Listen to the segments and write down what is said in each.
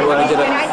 want to get it?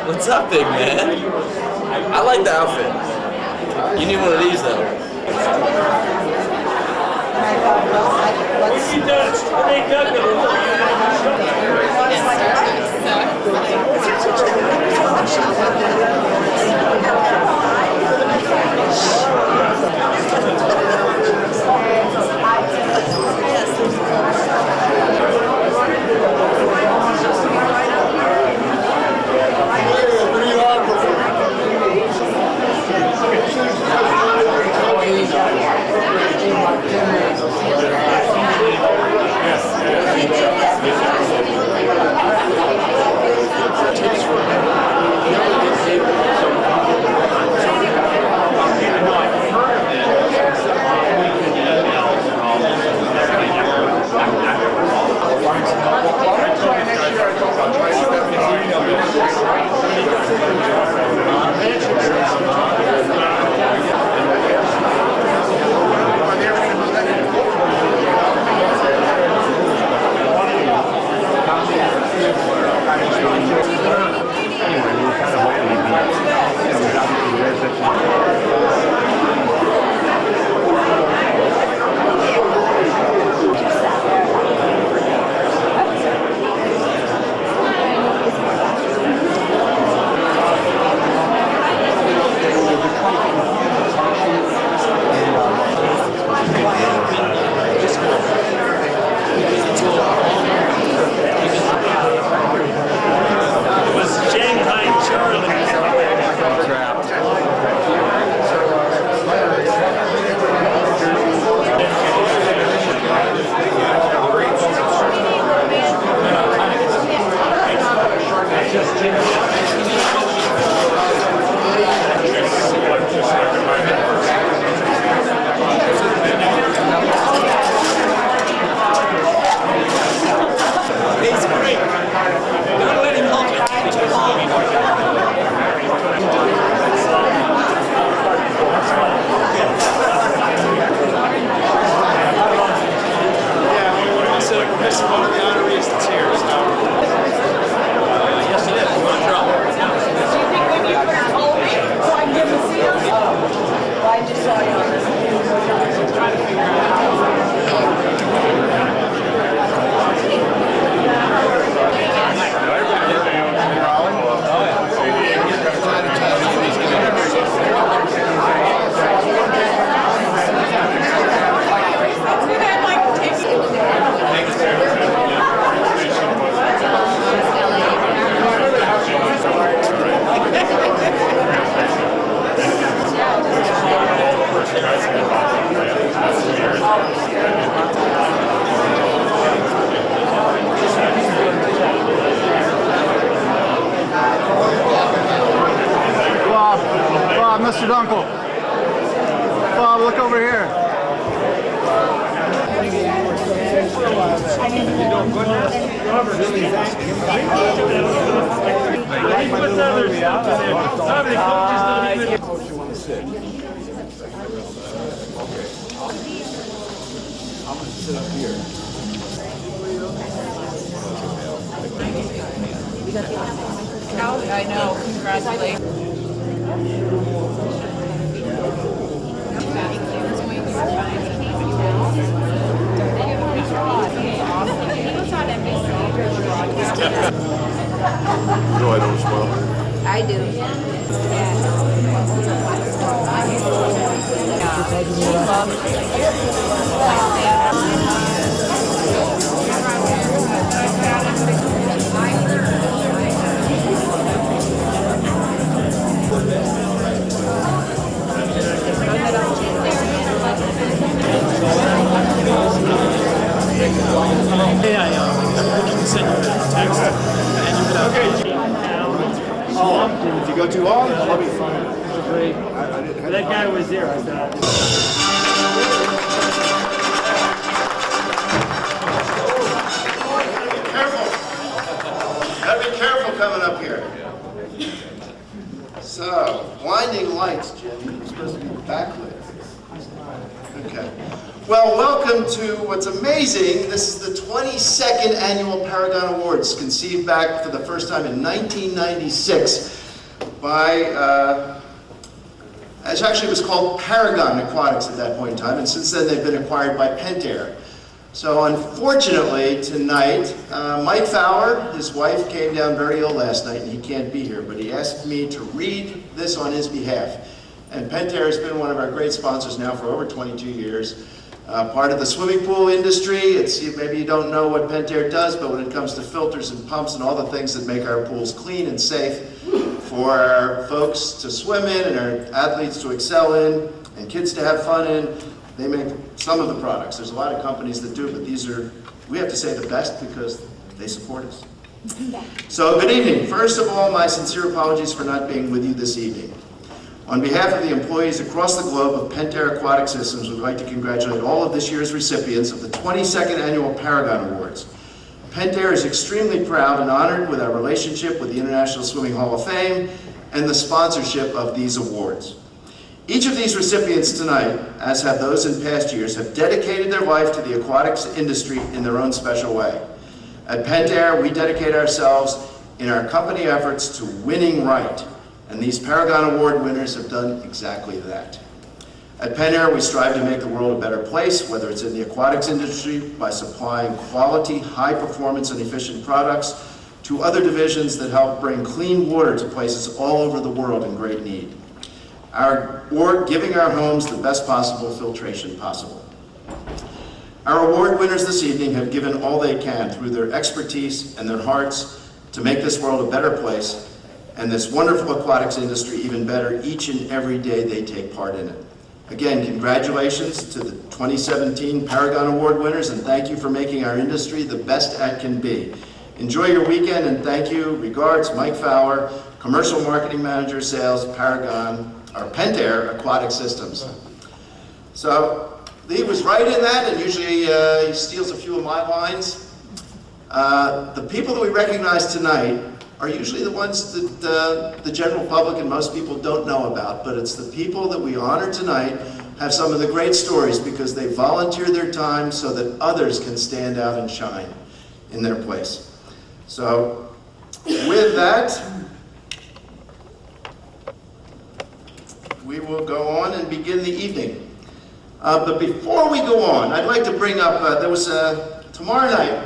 What's up, big man? I like the outfit. You need one of these, though. I'm gonna sit up here. I know, congratulations. No, I don't smile. I do. If you go too long, I'll be fine. That guy was there. I said, Gotta be careful coming up here. So, blinding lights, Jim. You're supposed to be backlit. Okay. Well, welcome to what's amazing. This is the 22nd Annual Paragon Awards, conceived back for the first time in 1996 by, actually it was called Paragon Aquatics at that point in time, and since then they've been acquired by Pentair. So unfortunately tonight, Mike Fowler, his wife, came down very ill last night and he can't be here, but he asked me to read this on his behalf. And Pentair has been one of our great sponsors now for over 22 years. Part of the swimming pool industry. Maybe you don't know what Pentair does, but when it comes to filters and pumps and all the things that make our pools clean and safe for our folks to swim in and our athletes to excel in and kids to have fun in, they make some of the products. There's a lot of companies that do, but these are, we have to say, the best because they support us. So good evening. First of all, my sincere apologies for not being with you this evening. On behalf of the employees across the globe of Pentair Aquatic Systems, we'd like to congratulate all of this year's recipients of the 22nd Annual Paragon Awards. Pentair is extremely proud and honored with our relationship with the International Swimming Hall of Fame and the sponsorship of these awards. Each of these recipients tonight, as have those in past years, have dedicated their life to the aquatics industry in their own special way. At Pentair, we dedicate ourselves in our company efforts to winning right. And these Paragon Award winners have done exactly that. At Pentair, we strive to make the world a better place, whether it's in the aquatics industry by supplying quality, high performance and efficient products to other divisions that help bring clean water to places all over the world in great need. Or giving our homes the best possible filtration possible. Our award winners this evening have given all they can through their expertise and their hearts to make this world a better place and this wonderful aquatics industry even better each and every day they take part in it. Again, congratulations to the 2017 Paragon Award winners, and thank you for making our industry the best it can be. Enjoy your weekend, and thank you. Regards, Mike Fowler, Commercial Marketing Manager, Sales, Pentair Aquatic Systems. So, Lee was right in that, and usually he steals a few of my lines. The people that we recognize tonight are usually the ones that the general public and most people don't know about, but it's the people that we honor tonight have some of the great stories because they volunteer their time so that others can stand out and shine in their place. So, with that, we will go on and begin the evening. But before we go on, I'd like to bring up, there was tomorrow night,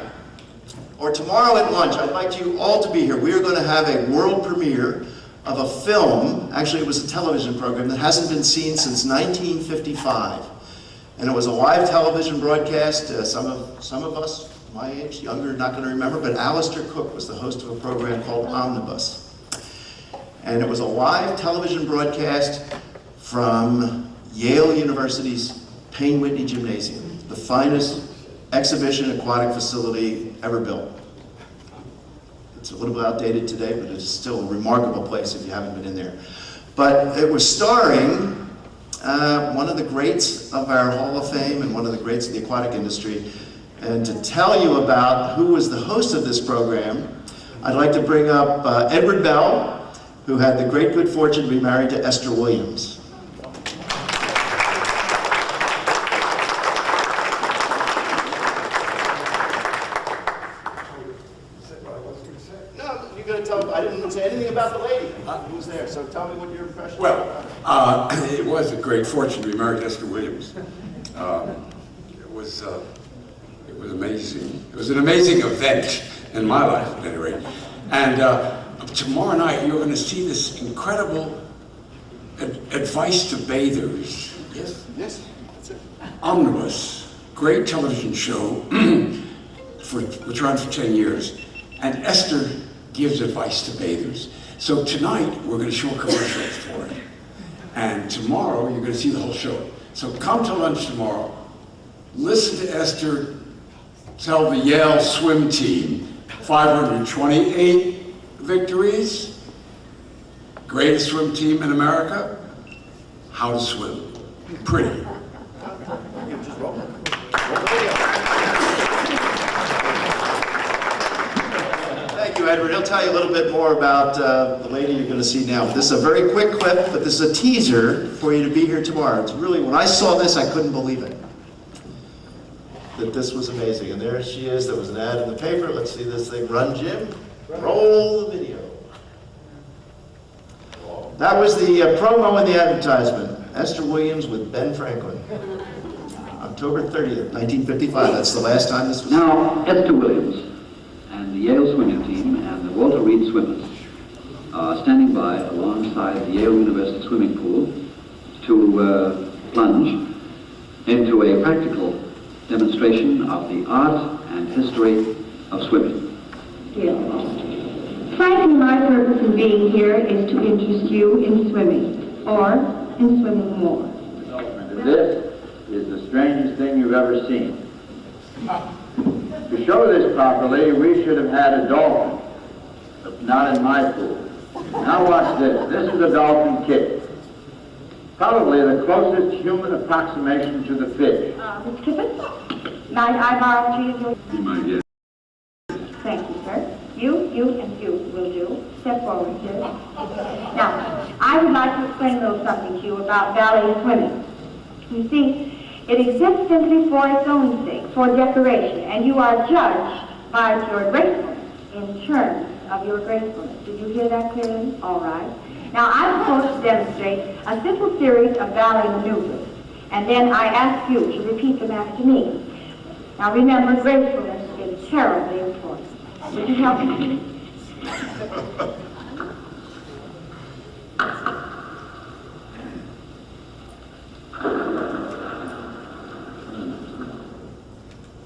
or tomorrow at lunch, I'd like you all to be here. We are going to have a world premiere of a film. Actually, it was a television program that hasn't been seen since 1955. And it was a live television broadcast. Some of us, my age, younger, not going to remember, but Alistair Cook was the host of a program called Omnibus. And it was a live television broadcast from Yale University's Payne Whitney Gymnasium, the finest exhibition aquatic facility ever built. It's a little bit outdated today, but it's still a remarkable place if you haven't been in there. But it was starring one of the greats of our Hall of Fame and one of the greats of the aquatic industry, And to tell you about who was the host of this program, I'd like to bring up Edward Bell, who had the great good fortune to be married to Esther Williams. No, you're going to tell, I didn't say anything about the lady who was there, so tell me what your impression Well, it was a great fortune to be married to Esther Williams. It was amazing. It was an amazing event in my life, at any rate. And tomorrow night, you're going to see this incredible advice to bathers. Yes, yes, that's it. Omnibus, great television show, which ran for 10 years. And Esther gives advice to bathers. So tonight, we're going to show commercials for it. And tomorrow, you're going to see the whole show. So come to lunch tomorrow, listen to Esther tell the Yale swim team, 528 victories, greatest swim team in America, how to swim. Pretty. Just roll the video. Thank you, Edward. He'll tell you a little bit more about the lady you're going to see now. This is a very quick clip, but this is a teaser for you to be here tomorrow. It's really, when I saw this, I couldn't believe it. That this was amazing. And there she is. There was an ad in the paper. Let's see this thing run, Jim. Roll the video. That was the promo and the advertisement. Esther Williams with Ben Franklin. October 30th, 1955. That's the last time this was. Now, Esther Williams and the Yale swimming team and the Walter Reed swimmers are standing by alongside the Yale University swimming pool to plunge into a practical demonstration of the art and history of swimming. Yes. Frankly, my purpose in being here is to interest you in swimming, or in swimming more. This is the strangest thing you've ever seen. To show this properly, we should have had a dolphin, but not in my pool. Now watch this. This is a dolphin kick. Probably the closest human approximation to the fish. Mr. Kippen, might I borrow 3 of your... You might get. Thank you, sir. You, and you will do. Step forward here. Now, I would like to explain a little something to you about ballet swimming. You see, it exists simply for its own sake, for decoration, and you are judged by your gracefulness in terms of your gracefulness. Did you hear that clearly? All right. Now, I'm supposed to demonstrate a simple series of ballet maneuvers, and then I ask you to repeat them after me. Now, remember, gracefulness is terribly important. Would you help me?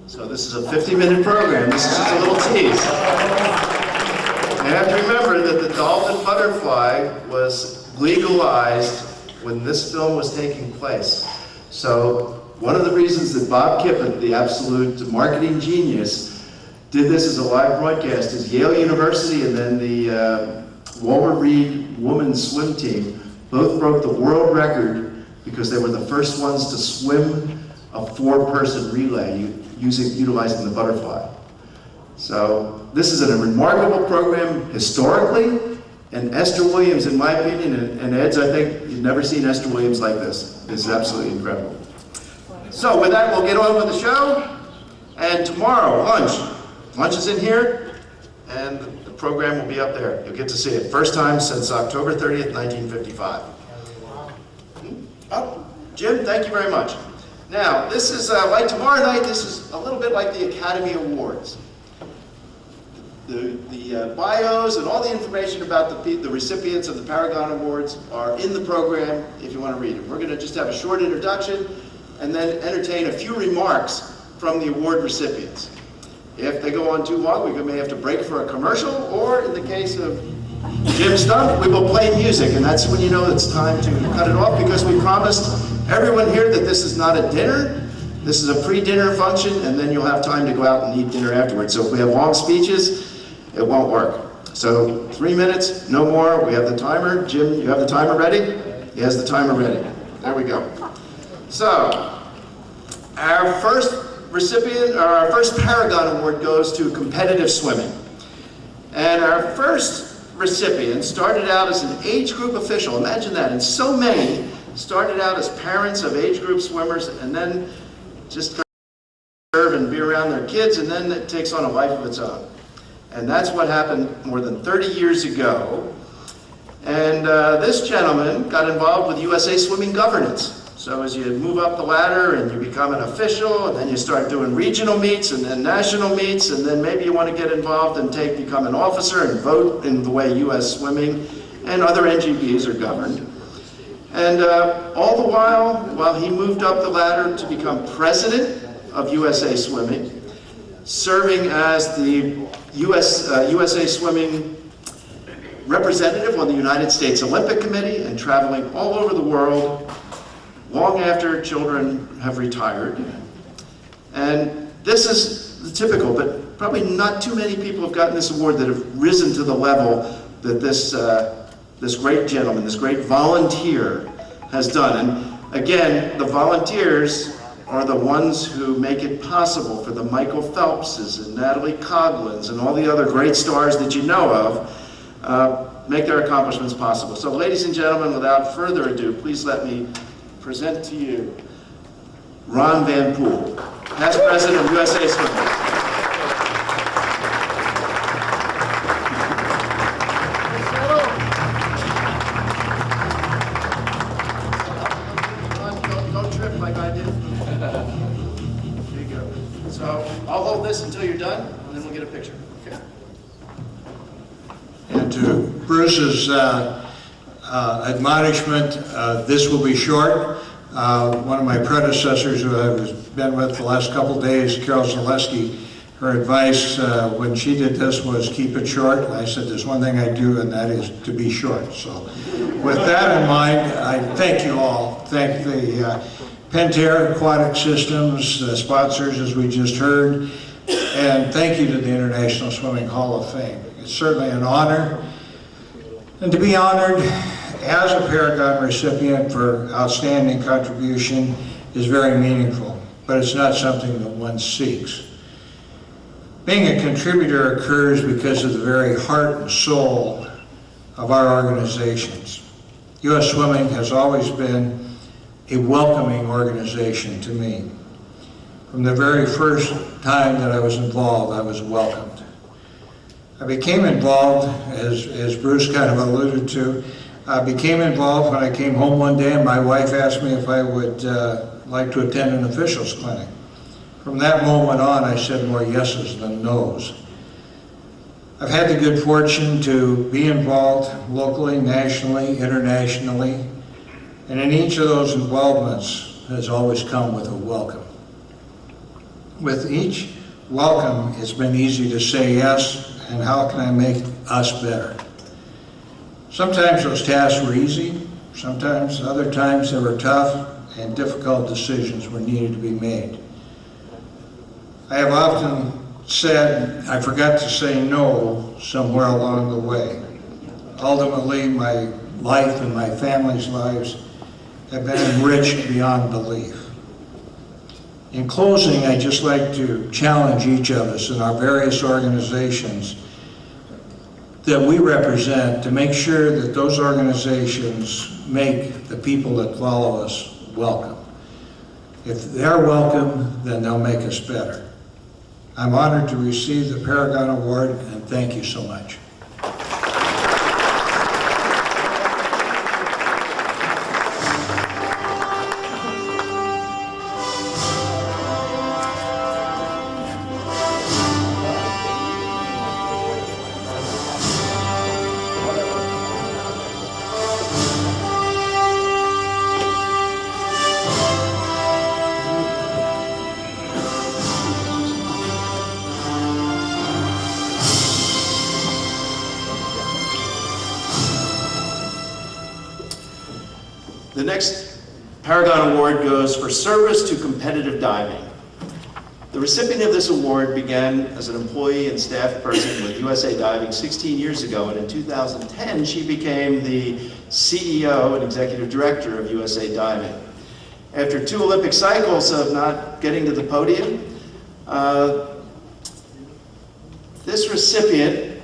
So this is a 50-minute program. This is just a little tease. You have to remember that the dolphin butterfly was legalized when this film was taking place. So one of the reasons that Bob Kippen, the absolute marketing genius, did this as a live broadcast is Yale University and then the Walter Reed women's swim team both broke the world record because they were the first ones to swim a 4-person relay utilizing the butterfly. So this is a remarkable program historically, and Esther Williams, in my opinion, and Ed's, I think you've never seen Esther Williams like this. This is absolutely incredible. So with that, we'll get on with the show, and tomorrow, lunch. Lunch is in here, and the program will be up there. You'll get to see it. First time since October 30th, 1955. Oh, Jim, thank you very much. Now, this is, like tomorrow night, this is a little bit like the Academy Awards. The bios and all the information about the recipients of the Paragon Awards are in the program if you want to read them. We're going to just have a short introduction and then entertain a few remarks from the award recipients. If they go on too long, we may have to break for a commercial, or in the case of Jim Stump, we will play music, and that's when you know it's time to cut it off, because we promised everyone here that this is not a dinner. This is a pre-dinner function, and then you'll have time to go out and eat dinner afterwards. So if we have long speeches, it won't work. So 3 minutes, no more. We have the timer. Jim, you have the timer ready? He has the timer ready. There we go. So, our first our first Paragon Award goes to competitive swimming. And our first recipient started out as an age group official. Imagine that. And so many started out as parents of age group swimmers and then just serve and be around their kids, and then it takes on a life of its own. And that's what happened more than 30 years ago. And this gentleman got involved with USA Swimming Governance. So as you move up the ladder and you become an official, and then you start doing regional meets and then national meets, and then maybe you want to get involved and become an officer and vote in the way US Swimming and other NGBs are governed. And all the while he moved up the ladder to become president of USA Swimming, serving as the USA Swimming representative on the United States Olympic Committee and traveling all over the world long after children have retired. And this is typical, but probably not too many people have gotten this award that have risen to the level that this great gentleman, this great volunteer has done. And again, the volunteers are the ones who make it possible for the Michael Phelpses and Natalie Coughlin's and all the other great stars that you know of, make their accomplishments possible. So ladies and gentlemen, without further ado, please let me present to you Ron Van Poel, past president of USA Swimming. Don't trip like I did. There you go. So I'll hold this until you're done, and then we'll get a picture. Okay. And to Bruce's admonishment, this will be short. One of my predecessors who I've been with the last couple days, Carol Zaleski, her advice when she did this was keep it short. And I said there's one thing I do, and that is to be short. So with that in mind, I thank you all. Thank the Pentair Aquatic Systems, the sponsors as we just heard, and thank you to the International Swimming Hall of Fame. It's certainly an honor. And to be honored as a Paragon recipient for outstanding contribution is very meaningful, but it's not something that one seeks. Being a contributor occurs because of the very heart and soul of our organizations. U.S. Swimming has always been a welcoming organization to me. From the very first time that I was involved, I was welcomed. I became involved, as Bruce kind of alluded to, I became involved when I came home one day and my wife asked me if I would like to attend an officials clinic. From that moment on, I said more yeses than nos. I've had the good fortune to be involved locally, nationally, internationally, and in each of those involvements has always come with a welcome. With each welcome, it's been easy to say yes, and how can I make us better? Sometimes those tasks were easy, sometimes other times they were tough and difficult decisions were needed to be made. I have often said I forgot to say no somewhere along the way. Ultimately, my life and my family's lives have been enriched beyond belief. In closing, I'd just like to challenge each of us in our various organizations that we represent to make sure that those organizations make the people that follow us welcome. If they're welcome, then they'll make us better. I'm honored to receive the Paragon Award, and thank you so much. The next Paragon Award goes for service to competitive diving. The recipient of this award began as an employee and staff person with USA Diving 16 years ago, and in 2010 she became the CEO and executive director of USA Diving. After 2 Olympic cycles of not getting to the podium, This recipient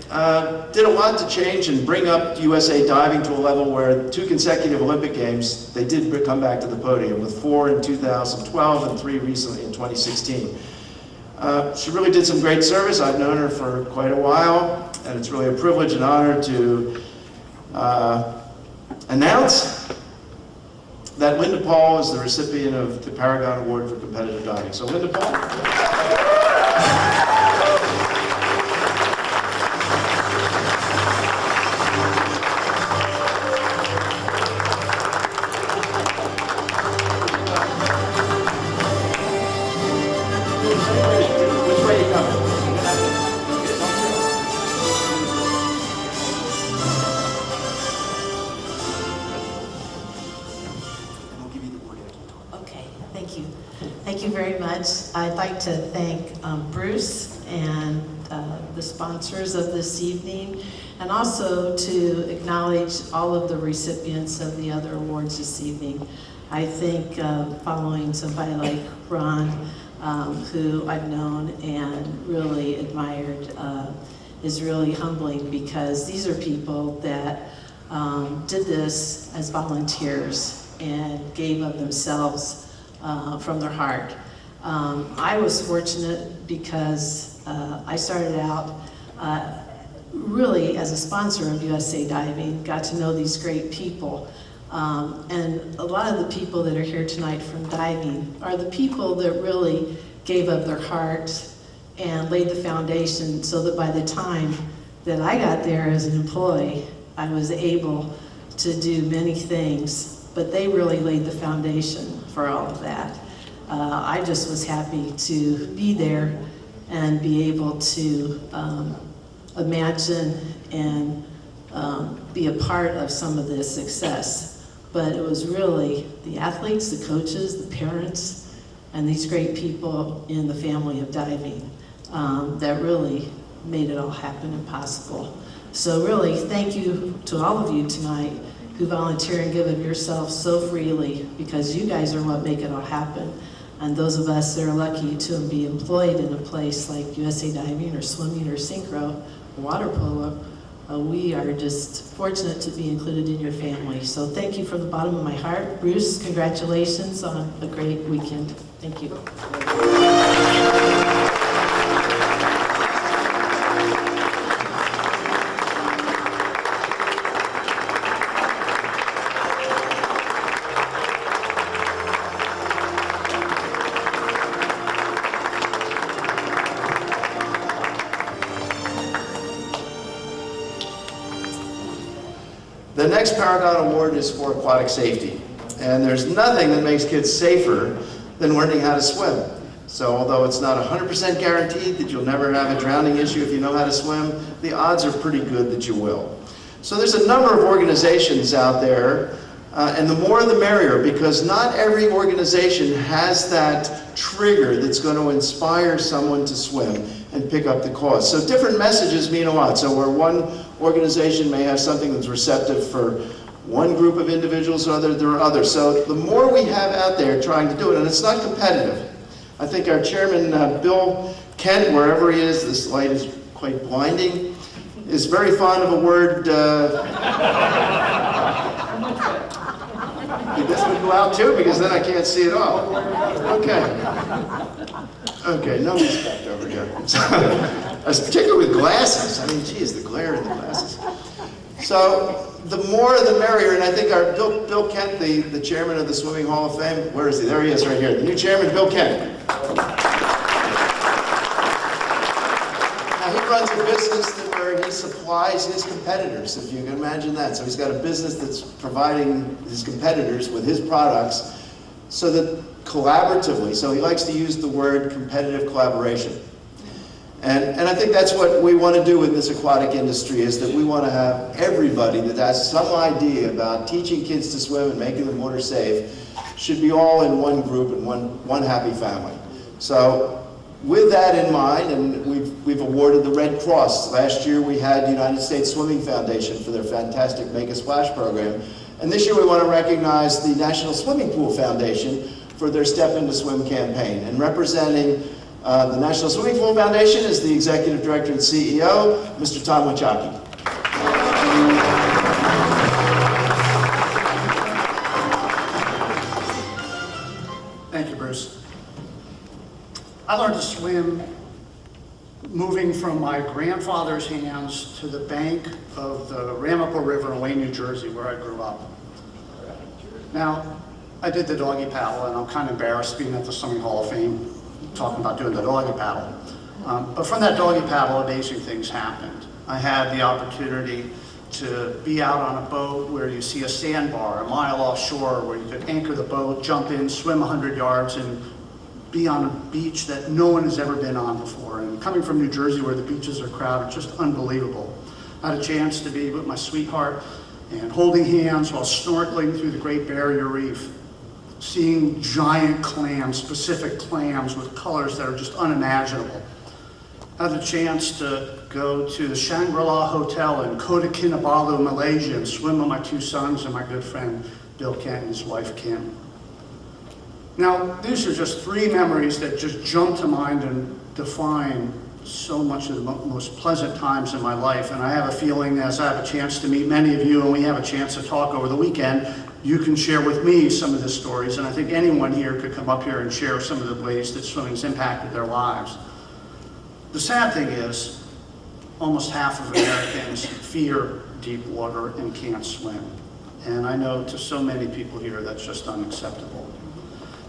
did a lot to change and bring up USA diving to a level where 2 consecutive Olympic Games, they did come back to the podium, with 4 in 2012 and 3 recently in 2016. She really did some great service. I've known her for quite a while, and it's really a privilege and honor to announce that Linda Paul is the recipient of the Paragon Award for Competitive Diving. So Linda Paul. Which way are you coming? Okay, thank you. Thank you very much. I'd like to thank Bruce and the sponsors of this evening, and also to acknowledge all of the recipients of the other awards this evening. I think following somebody like Ron, who I've known and really admired, is really humbling, because these are people that did this as volunteers and gave of themselves from their heart. I was fortunate because I started out really as a sponsor of USA Diving, got to know these great people. And a lot of the people that are here tonight from diving are the people that really gave up their heart and laid the foundation, so that by the time that I got there as an employee, I was able to do many things, but they really laid the foundation for all of that. I just was happy to be there and be able to imagine and be a part of some of this success. But it was really the athletes, the coaches, the parents, and these great people in the family of diving that really made it all happen and possible. So really, thank you to all of you tonight who volunteer and give of yourself so freely, because you guys are what make it all happen. And those of us that are lucky to be employed in a place like USA Diving or swimming or synchro or water polo, we are just fortunate to be included in your family. So thank you from the bottom of my heart. Bruce, congratulations on a great weekend. Thank you. The next Paragon Award is for aquatic safety. And there's nothing that makes kids safer than learning how to swim. So although it's not 100% guaranteed that you'll never have a drowning issue if you know how to swim, the odds are pretty good that you will. So there's a number of organizations out there, and the more the merrier, because not every organization has that trigger that's going to inspire someone to swim and pick up the cause. So different messages mean a lot. So where one organization may have something that's receptive for one group of individuals, there are others. So the more we have out there trying to do it, and it's not competitive. I think our chairman, Bill Kent, wherever he is, this light is quite blinding, is very fond of a word. This would go out too, because then I can't see it all. Okay. Okay, no respect over here. Particularly with glasses. I mean, geez, the glare in the glasses. So the more the merrier, and I think our Bill Kent, the chairman of the Swimming Hall of Fame, where is he? There he is right here. The new chairman, Bill Kent. Now he runs a business where he supplies his competitors, if you can imagine that. So he's got a business that's providing his competitors with his products so that collaboratively, so he likes to use the word competitive collaboration. And I think that's what we want to do in this aquatic industry, is that we want to have everybody that has some idea about teaching kids to swim and making them water safe should be all in one group and one happy family. So with that in mind, and we've awarded the Red Cross. Last year we had the United States Swimming Foundation for their fantastic Make a Splash program. And this year we want to recognize the National Swimming Pool Foundation for their Step Into Swim campaign, and representing The National Swimming Pool Foundation is the Executive Director and CEO, Mr. Tom Wachaki. Thank you, Bruce. I learned to swim moving from my grandfather's hands to the bank of the Ramapo River in Wayne, New Jersey, where I grew up. Now, I did the doggy paddle, and I'm kind of embarrassed being at the Swimming Hall of Fame talking about doing the doggy paddle. But from that doggy paddle, amazing things happened. I had the opportunity to be out on a boat where you see a sandbar a mile offshore, where you could anchor the boat, jump in, swim 100 yards, and be on a beach that no one has ever been on before. And coming from New Jersey, where the beaches are crowded, just unbelievable. I had a chance to be with my sweetheart and holding hands while snorkeling through the Great Barrier Reef, seeing giant clams, Pacific clams with colors that are just unimaginable. I had the chance to go to the Shangri-La Hotel in Kota Kinabalu, Malaysia, and swim with my two sons and my good friend Bill Kent and his wife Kim. Now, these are just three memories that just jump to mind and define so much of the most pleasant times in my life. And I have a feeling, as I have a chance to meet many of you and we have a chance to talk over the weekend, you can share with me some of the stories. And I think anyone here could come up here and share some of the ways that swimming's impacted their lives. The sad thing is, almost half of Americans fear deep water and can't swim. And I know to so many people here that's just unacceptable.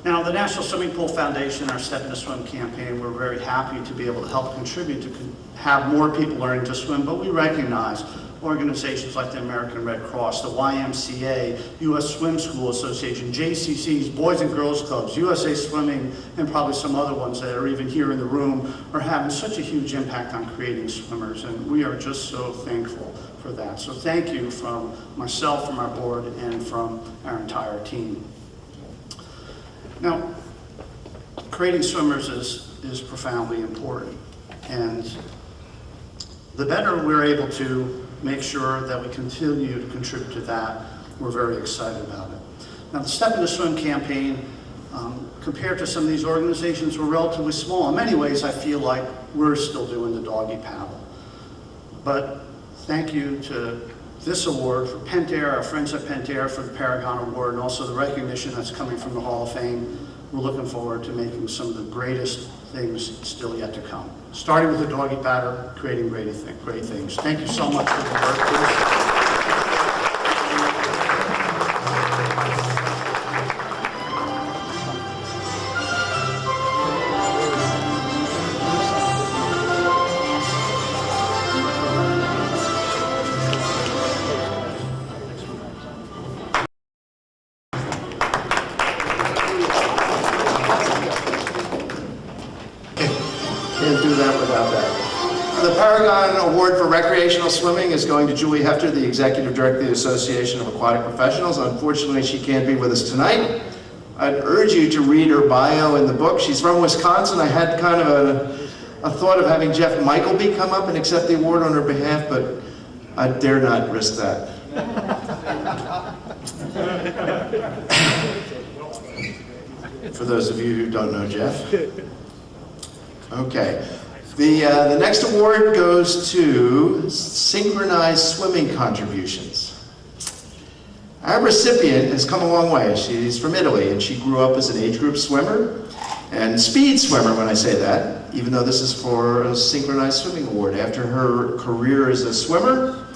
Now, the National Swimming Pool Foundation, our Step Into Swim campaign, we're very happy to be able to help contribute to have more people learning to swim, but we recognize organizations like the American Red Cross, the YMCA, U.S. Swim School Association, JCCs, Boys and Girls Clubs, USA Swimming, and probably some other ones that are even here in the room are having such a huge impact on creating swimmers, and we are just so thankful for that. So thank you from myself, from our board, and from our entire team. Now, creating swimmers is profoundly important, and the better we're able to make sure that we continue to contribute to that, we're very excited about it. Now, the Step Into Swim campaign, compared to some of these organizations, we're relatively small. In many ways, I feel like we're still doing the doggy paddle. But thank you to this award for Pentair, our friends at Pentair, for the Paragon Award, and also the recognition that's coming from the Hall of Fame. We're looking forward to making some of the greatest things still yet to come. Starting with the doggy paddle, creating great things. Thank you so much for the work, Bruce. Can't do that without that. The Paragon Award for Recreational Swimming is going to Julie Hefter, the Executive Director of the Association of Aquatic Professionals. Unfortunately, she can't be with us tonight. I'd urge you to read her bio in the book. She's from Wisconsin. I had kind of a thought of having Jeff Michaelby come up and accept the award on her behalf, but I dare not risk that. For those of you who don't know Jeff. Okay. The next award goes to Synchronized Swimming Contributions. Our recipient has come a long way. She's from Italy, and she grew up as an age group swimmer and speed swimmer when I say that, even though this is for a Synchronized Swimming Award. After her career as a swimmer,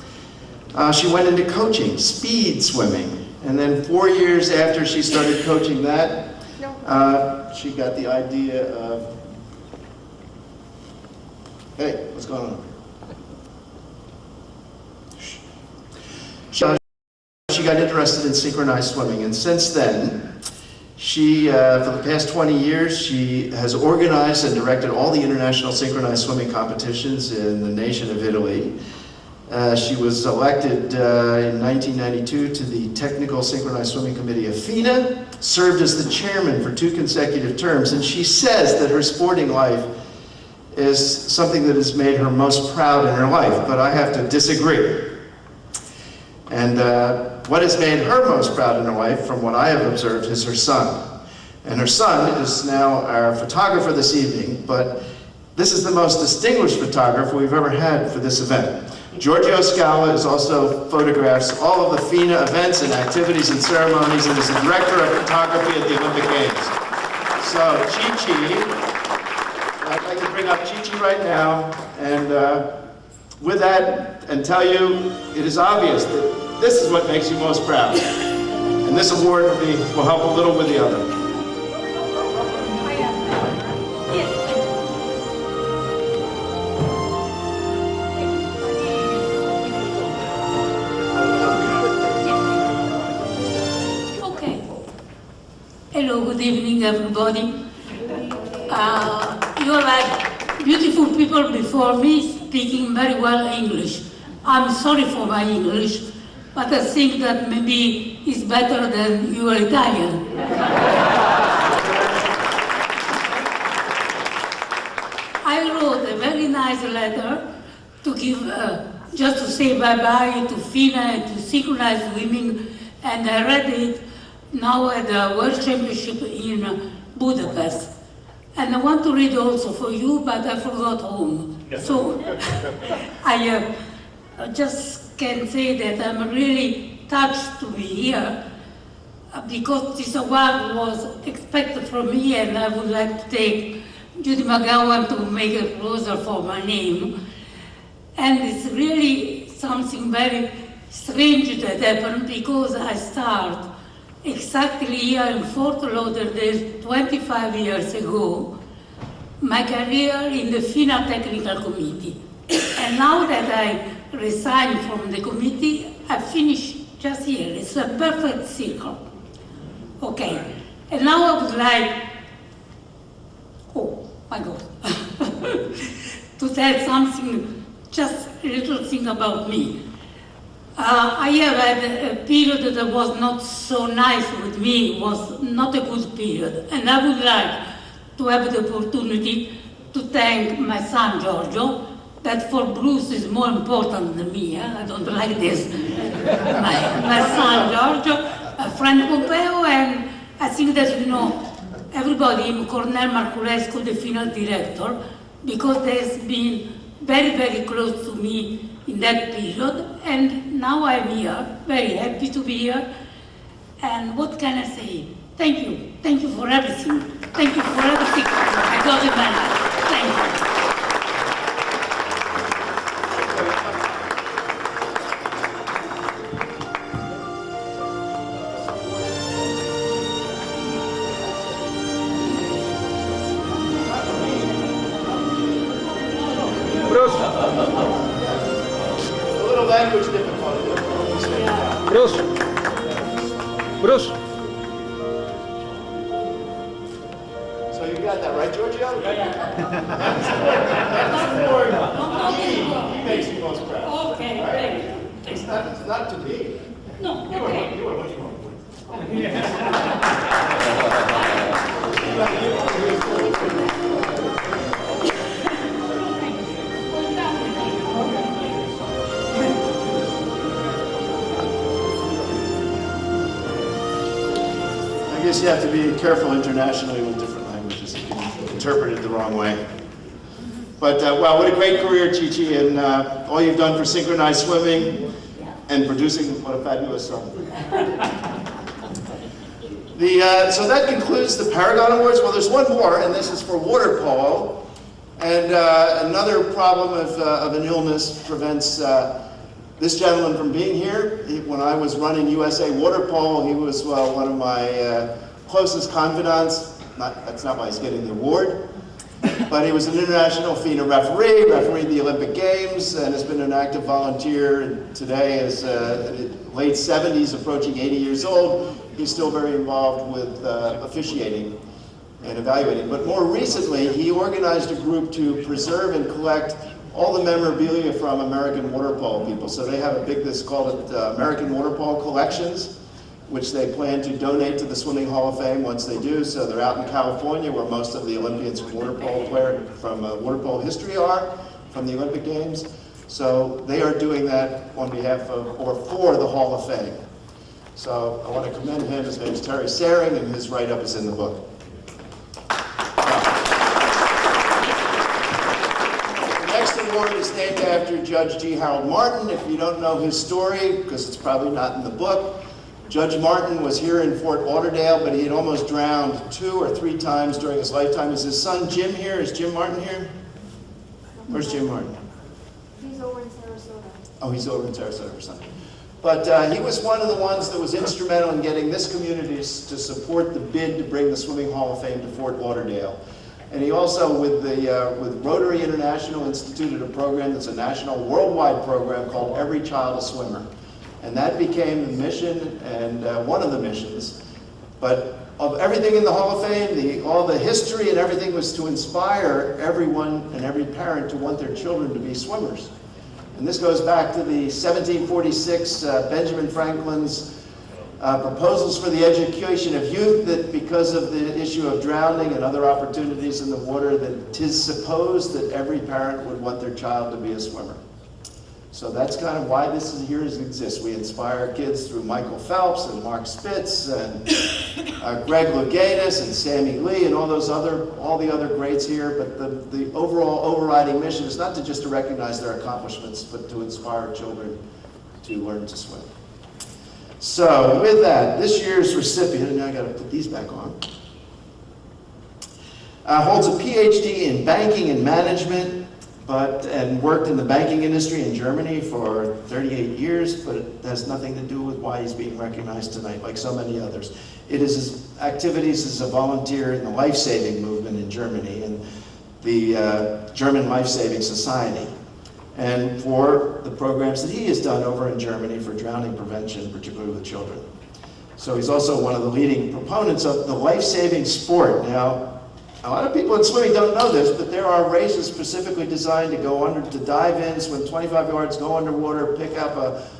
she went into coaching, speed swimming. And then 4 years after she started coaching that, she got the idea of, hey, what's going on? She got interested in synchronized swimming, and since then, she, for the past 20 years, she has organized and directed all the international synchronized swimming competitions in the nation of Italy. She was elected in 1992 to the Technical Synchronized Swimming Committee of FINA, served as the chairman for 2 consecutive terms, and she says that her sporting life is something that has made her most proud in her life, but I have to disagree. And what has made her most proud in her life, from what I have observed, is her son. And her son is now our photographer this evening, but this is the most distinguished photographer we've ever had for this event. Giorgio Scala is also photographs all of the FINA events and activities and ceremonies, and is the director of photography at the Olympic Games. So, Chi-Chi, I'd like to bring up Chi-Chi right now, and with that, and tell you, it is obvious that this is what makes you most proud. And this award will help a little with the other. Hello, good evening, everybody. You're like beautiful people before me speaking very well English. I'm sorry for my English, but I think that maybe it's better than your Italian. I wrote a very nice letter to give, just to say bye-bye to FINA and to synchronized swimming, and I read it now at the World Championship in Budapest. And I want to read also for you, but I forgot home. So I just can say that I'm really touched to be here because this award was expected from me, and I would like to take Judy McGowan to make it closer for my name. And it's really something very strange that happened because I start exactly here in Fort Lauderdale 25 years ago, my career in the FINA Technical Committee. And now that I resigned from the committee, I finished just here. It's a perfect circle. Okay, and now I would like, oh my God, to tell something, just a little thing about me. I have had a period that was not so nice with me, was not a good period, and I would like to have the opportunity to thank my son Giorgio, that for Bruce is more important than me, I don't like this. my son Giorgio, a friend Pompeo, and I think that, you know, everybody in Cornell Marculescu, the FINA director, because there's been very, very close to me in that period, and now I'm here, very happy to be here. And what can I say? Thank you. Thank you for everything. Thank you for everything I got in my life. Thank you. Language difficulty. Bruce. Bruce. So you got that right, Giorgio? He makes you most proud. Okay, right? It's not to me. No, okay. You are much more important. I guess you have to be careful internationally with different languages. It can be interpreted the wrong way. But wow, what a great career, Chi-Chi, and all you've done for synchronized swimming and producing what a fabulous song. So that concludes the Paragon Awards. Well, there's one more, and this is for water polo. And another problem of an illness prevents this gentleman from being here. When I was running USA Water Polo, he was one of my closest confidants. That's not why he's getting the award. But he was an international FINA referee, refereed the Olympic Games, and has been an active volunteer. Today is late 70s, approaching 80 years old. He's still very involved with officiating and evaluating. But more recently, he organized a group to preserve and collect all the memorabilia from American water polo people. So they have a big, this called it American Water Polo Collections, which they plan to donate to the Swimming Hall of Fame once they do. So they're out in California, where most of the Olympians from water polo from water polo history are, from the Olympic Games. So they are doing that on behalf of, or for, the Hall of Fame. So I want to commend him. His name is Terry Saring, and his write-up is in the book. Award is named after Judge G. Harold Martin. If you don't know his story, because it's probably not in the book, Judge Martin was here in Fort Lauderdale, but he had almost drowned 2 or 3 times during his lifetime. Is his son Jim here? Is Jim Martin here? Where's Jim Martin? He's over in Sarasota. Oh, he's over in Sarasota or something. But he was one of the ones that was instrumental in getting this community to support the bid to bring the Swimming Hall of Fame to Fort Lauderdale. And he also, with Rotary International, instituted a program that's a national, worldwide program called Every Child a Swimmer. And that became the mission, and one of the missions. But of everything in the Hall of Fame, all the history and everything was to inspire everyone and every parent to want their children to be swimmers. And this goes back to the 1746 Benjamin Franklin's proposals for the education of youth, that because of the issue of drowning and other opportunities in the water, that 'tis supposed that every parent would want their child to be a swimmer. So that's kind of why this is here exists. We inspire kids through Michael Phelps and Mark Spitz and Greg Louganis and Sammy Lee and all the other greats here. But the overall overriding mission is not just to recognize their accomplishments, but to inspire children to learn to swim. So with that, this year's recipient, and now I got to put these back on, holds a PhD in banking and management, and worked in the banking industry in Germany for 38 years, but it has nothing to do with why he's being recognized tonight, like so many others. It is his activities as a volunteer in the life-saving movement in Germany and the German Life-Saving Society, and for the programs that he has done over in Germany for drowning prevention, particularly with children. So he's also one of the leading proponents of the life-saving sport. Now, a lot of people in swimming don't know this, but there are races specifically designed to go under, to dive in, swim 25 yards, go underwater, pick up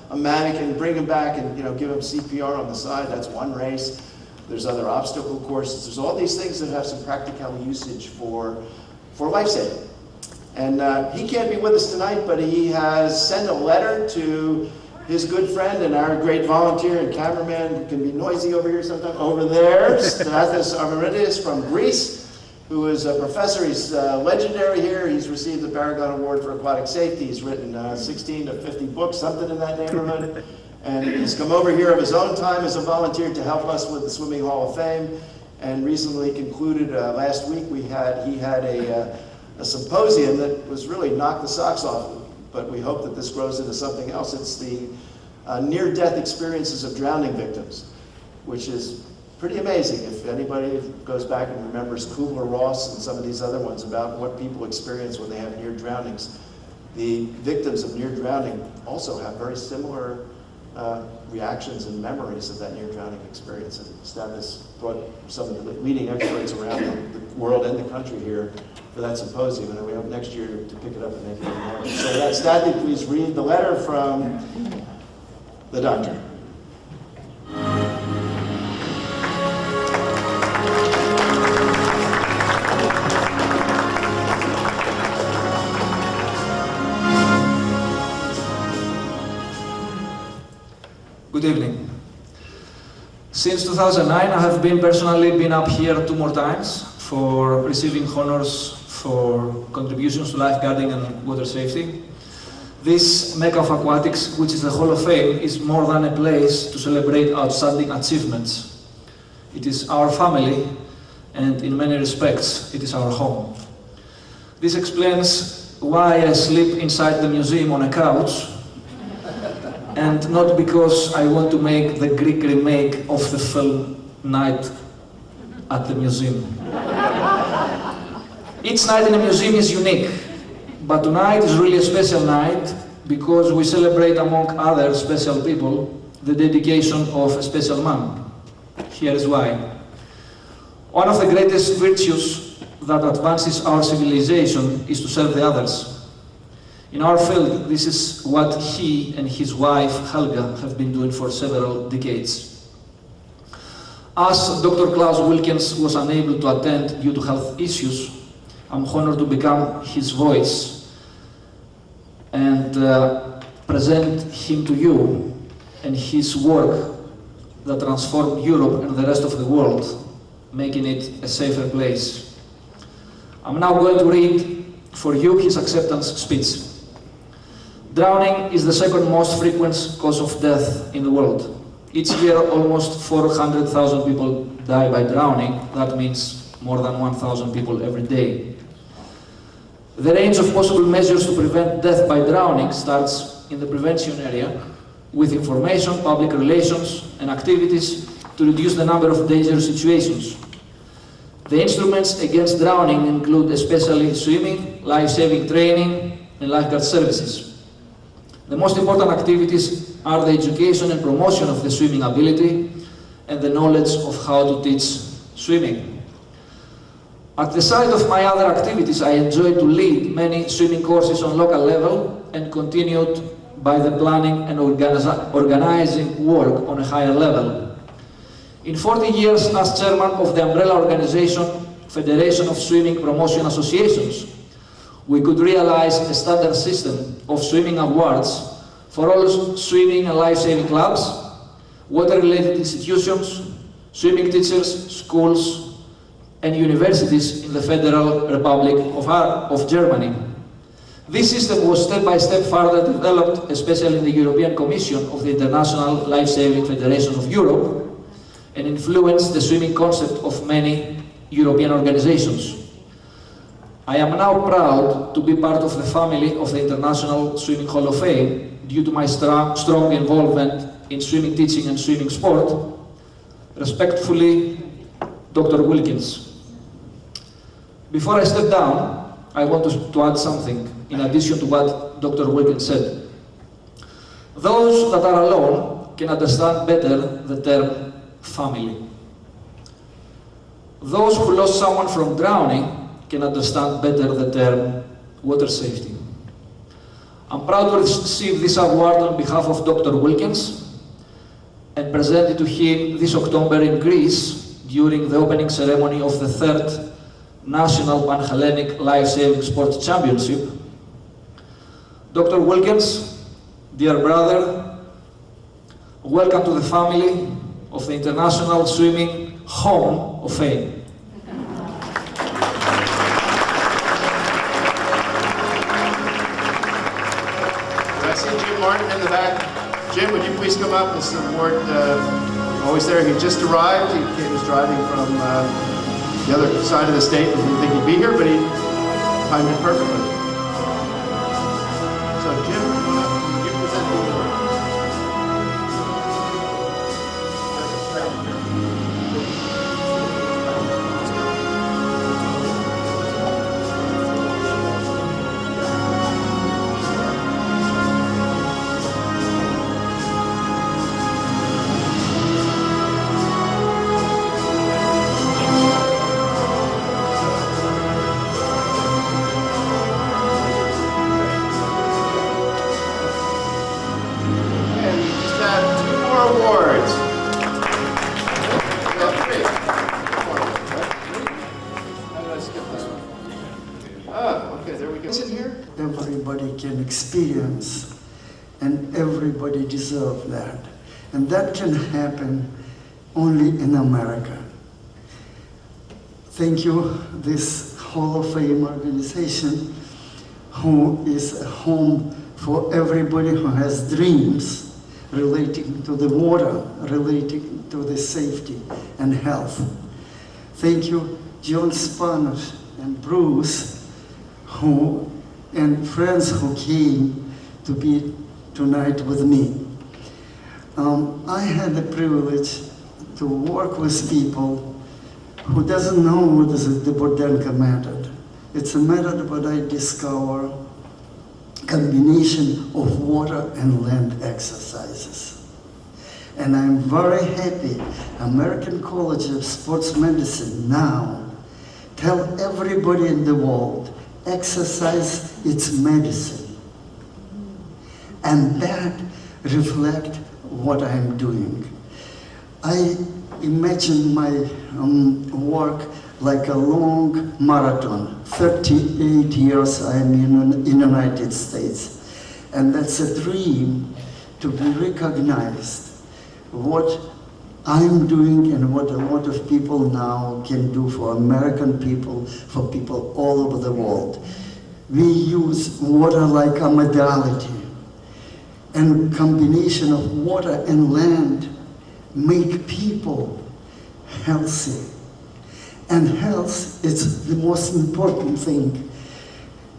a mannequin, bring him back, and give him CPR on the side. That's one race. There's other obstacle courses. There's all these things that have some practical usage for life-saving. And he can't be with us tonight, but he has sent a letter to his good friend and our great volunteer and cameraman, can be noisy over here sometime, over there, Stathis Avramidis from Greece, who is a professor. He's legendary here. He's received the Paragon Award for Aquatic Safety. He's written 16 to 50 books, something in that neighborhood. And he's come over here of his own time as a volunteer to help us with the Swimming Hall of Fame. And recently concluded, last week, he had a symposium that was really knocked the socks off. But we hope that this grows into something else. It's the near-death experiences of drowning victims, which is pretty amazing. If anybody goes back and remembers Kubler-Ross and some of these other ones about what people experience when they have near drownings, the victims of near drowning also have very similar reactions and memories of that near drowning experience. And Stathis brought some of the leading experts around the world and the country here for that symposium, and we hope next year to pick it up and make it even more. So that's Stathis. Please read the letter from the doctor. Good evening. Since 2009, I have personally been up here 2 more times for receiving honors for contributions to lifeguarding and water safety. This Mecca of Aquatics, which is the Hall of Fame, is more than a place to celebrate outstanding achievements. It is our family, and in many respects, it is our home. This explains why I sleep inside the museum on a couch, and not because I want to make the Greek remake of the film Night at the Museum. Each night in a museum is unique, but tonight is really a special night because we celebrate, among other special people, the dedication of a special man. Here is why. One of the greatest virtues that advances our civilization is to serve the others. In our field, this is what he and his wife, Helga, have been doing for several decades. As Dr. Klaus Wilkens was unable to attend due to health issues, I'm honored to become his voice and present him to you and his work that transformed Europe and the rest of the world, making it a safer place. I'm now going to read for you his acceptance speech. Drowning is the second most frequent cause of death in the world. Each year, almost 400,000 people die by drowning. That means more than 1,000 people every day. The range of possible measures to prevent death by drowning starts in the prevention area, with information, public relations, and activities to reduce the number of dangerous situations. The instruments against drowning include especially swimming, life-saving training, and lifeguard services. The most important activities are the education and promotion of the swimming ability and the knowledge of how to teach swimming. At the side of my other activities, I enjoy to lead many swimming courses on local level and continued by the planning and organizing work on a higher level. In 40 years as chairman of the umbrella organization Federation of Swimming Promotion Associations, we could realize a standard system of swimming awards for all swimming and life-saving clubs, water-related institutions, swimming teachers, schools, and universities in the Federal Republic of Germany. This system was step-by-step further developed, especially in the European Commission of the International Life-Saving Federation of Europe, and influenced the swimming concept of many European organizations. I am now proud to be part of the family of the International Swimming Hall of Fame due to my strong involvement in swimming teaching and swimming sport. Respectfully, Dr. Wilkins. Before I step down, I want to add something in addition to what Dr. Wilkins said. Those that are alone can understand better the term family. Those who lost someone from drowning can understand better the term water safety. I'm proud to receive this award on behalf of Dr. Wilkins and present it to him this October in Greece during the opening ceremony of the 3rd National Pan-Hellenic Life-Saving Sports Championship. Dr. Wilkins, dear brother, welcome to the family of the International Swimming Hall of Fame. Martin in the back. Jim, would you please come up? This award, always there. He just arrived. He was driving from the other side of the state. He didn't think he'd be here, but he timed it perfectly. So Jim, you present the award. Everybody can experience, and everybody deserves that. And that can happen only in America. Thank you, this Hall of Fame organization, who is a home for everybody who has dreams relating to the water, relating to the safety and health. Thank you, John Spanish and Bruce, and friends who came to be tonight with me. I had the privilege to work with people who doesn't know what is the Burdenka method. It's a method that I discover combination of water and land exercises. And I'm very happy American College of Sports Medicine now tell everybody in the world exercise is medicine. And that reflects what I'm doing. I imagine my work like a long marathon. 38 years I'm in the United States. And that's a dream to be recognized what I'm doing and what a lot of people now can do for American people, for people all over the world. we use water like a modality. And combination of water and land make people healthy. And health is the most important thing.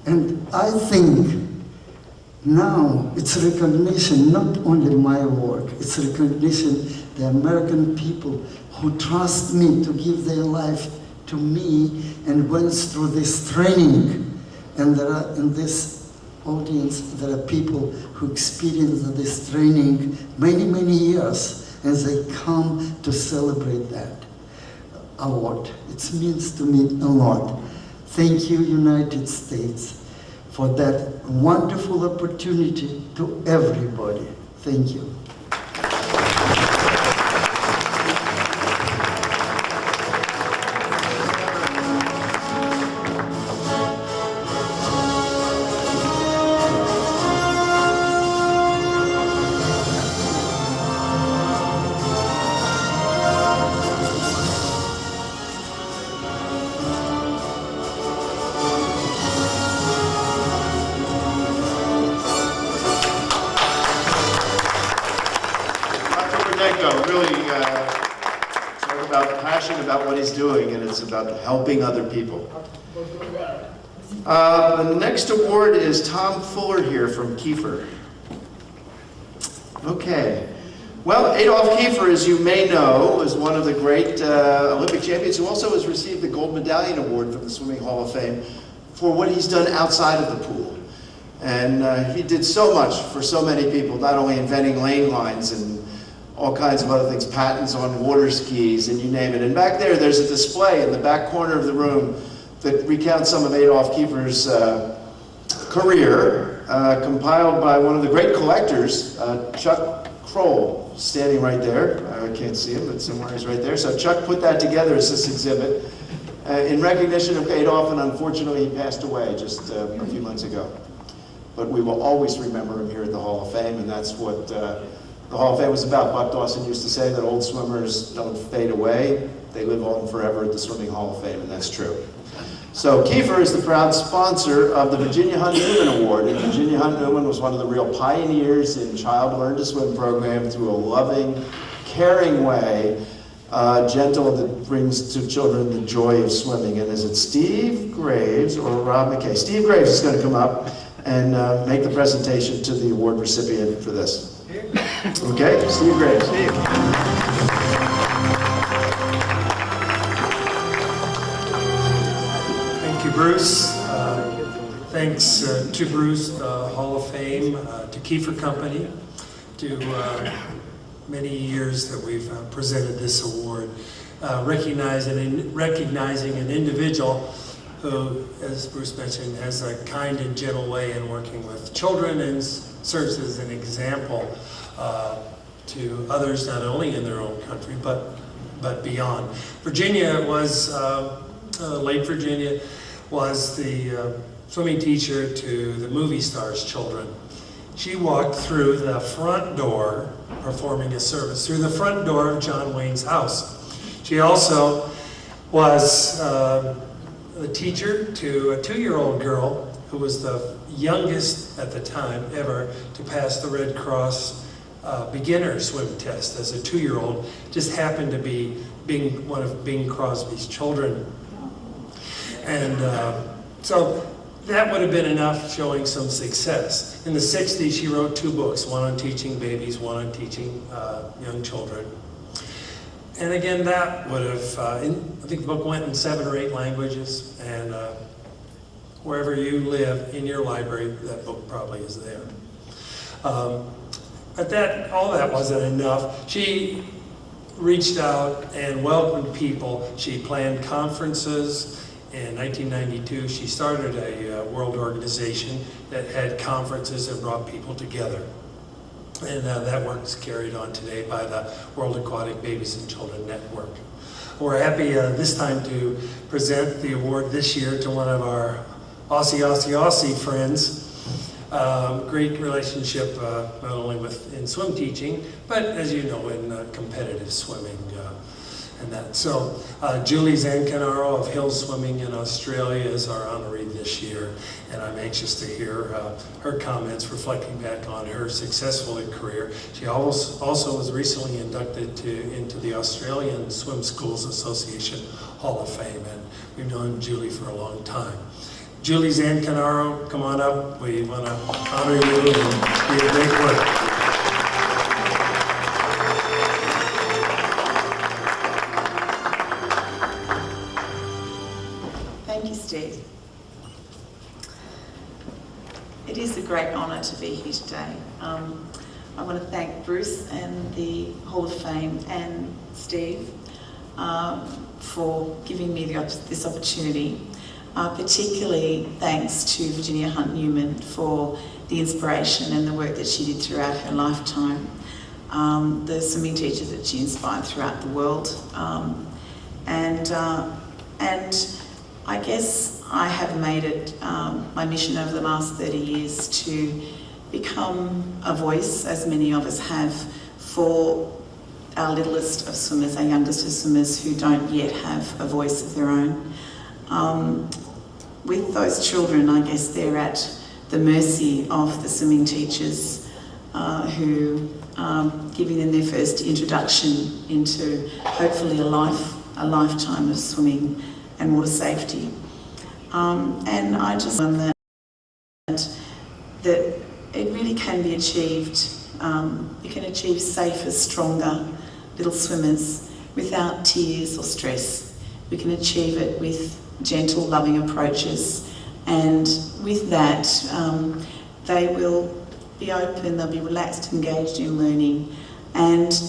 And I think now it's recognition, not only my work, it's recognition the American people who trust me to give their life to me and went through this training. And there are, in this audience, there are people who experience this training many, many years, and they come to celebrate that award. It means to me a lot. Thank you, United States, for that wonderful opportunity to everybody. Thank you. About what he's doing, and it's about helping other people. The next award is Tom Fuller here from Kiefer. Okay. Well, Adolf Kiefer, as you may know, is one of the great Olympic champions who also has received the Gold Medallion Award from the Swimming Hall of Fame for what he's done outside of the pool. And he did so much for so many people, not only inventing lane lines and all kinds of other things, patents on water skis, and you name it. And back there's a display in the back corner of the room that recounts some of Adolf Kiefer's career, compiled by one of the great collectors, Chuck Kroll, standing right there. I can't see him, but somewhere he's right there. So Chuck put that together as this exhibit in recognition of Adolf, and unfortunately he passed away just a few months ago. But we will always remember him here at the Hall of Fame, and that's what the Hall of Fame was about. Buck Dawson used to say that old swimmers don't fade away, they live on forever at the Swimming Hall of Fame, and that's true. So Kiefer is the proud sponsor of the Virginia Hunt Newman Award, and Virginia Hunt Newman was one of the real pioneers in Child Learn to Swim program through a loving, caring way, gentle, that brings to children the joy of swimming. And is it Steve Graves or Rob McKay? Steve Graves is going to come up and make the presentation to the award recipient for this. Okay, Steve Graves. Steve. Thank you, Bruce. Thanks to Bruce, the Hall of Fame, to Kiefer Company, to many years that we've presented this award, recognizing an individual who, as Bruce mentioned, has a kind and gentle way in working with children and serves as an example to others, not only in their own country, but beyond. Virginia was, late Virginia, was the swimming teacher to the movie stars' children. She walked through the front door, performing a service, through the front door of John Wayne's house. She also was the teacher to a 2-year-old girl who was the youngest at the time ever to pass the Red Cross beginner swim test as a 2-year-old, just happened to be one of Bing Crosby's children. And so that would have been enough showing some success. In the 60s, she wrote 2 books, one on teaching babies, one on teaching young children. And again, that would have, I think the book went in 7 or 8 languages, and wherever you live in your library, that book probably is there. But all that wasn't enough. She reached out and welcomed people. She planned conferences. In 1992, she started a world organization that had conferences and brought people together. And that work is carried on today by the World Aquatic Babies and Children Network. We're happy this time to present the award this year to one of our Aussie friends. Great relationship, not only in swim teaching, but as you know, in competitive swimming. and that. So Julie Zancanaro of Hill Swimming in Australia is our honoree this year, and I'm anxious to hear her comments reflecting back on her successful career. She also was recently inducted into the Australian Swim Schools Association Hall of Fame, and we've known Julie for a long time. Julie Zancanaro, come on up. We want to honor you and your great work. Thank you, Steve. It is a great honour to be here today. I want to thank Bruce and the Hall of Fame and Steve for giving me this opportunity. Particularly thanks to Virginia Hunt Newman for the inspiration and the work that she did throughout her lifetime. The swimming teachers that she inspired throughout the world. And I guess I have made it my mission over the last 30 years to become a voice, as many of us have, for our littlest of swimmers, our youngest of swimmers who don't yet have a voice of their own. With those children, I guess they're at the mercy of the swimming teachers who are giving them their first introduction into hopefully a lifetime of swimming and water safety. And I just want that it really can be achieved. You can achieve safer, stronger little swimmers without tears or stress. We can achieve it with gentle, loving approaches, and with that they will be open, they'll be relaxed, engaged in learning, and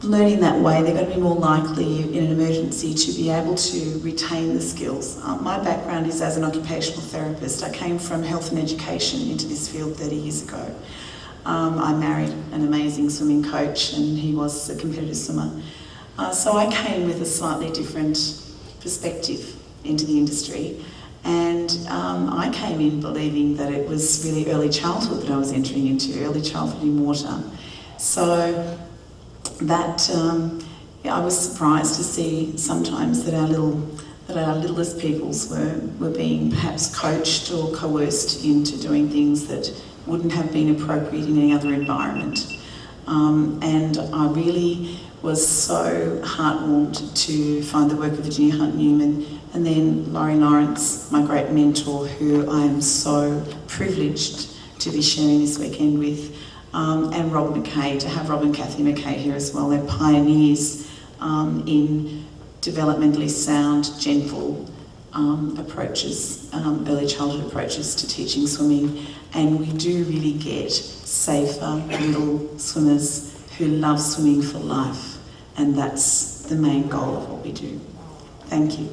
learning that way they're going to be more likely in an emergency to be able to retain the skills. My background is as an occupational therapist. I came from health and education into this field 30 years ago. I married an amazing swimming coach and he was a competitive swimmer. So I came with a slightly different perspective into the industry, and I came in believing that it was really early childhood that I was entering into, early childhood in water. So that I was surprised to see sometimes that our littlest peoples were being perhaps coached or coerced into doing things that wouldn't have been appropriate in any other environment. And I really was so heartwarmed to find the work of Virginia Hunt Newman, and then Laurie Lawrence, my great mentor, who I am so privileged to be sharing this weekend with, and Rob McKay, to have Rob and Kathy McKay here as well. They're pioneers in developmentally sound, gentle approaches, early childhood approaches to teaching swimming, and we do really get safer little swimmers who love swimming for life, and that's the main goal of what we do. Thank you.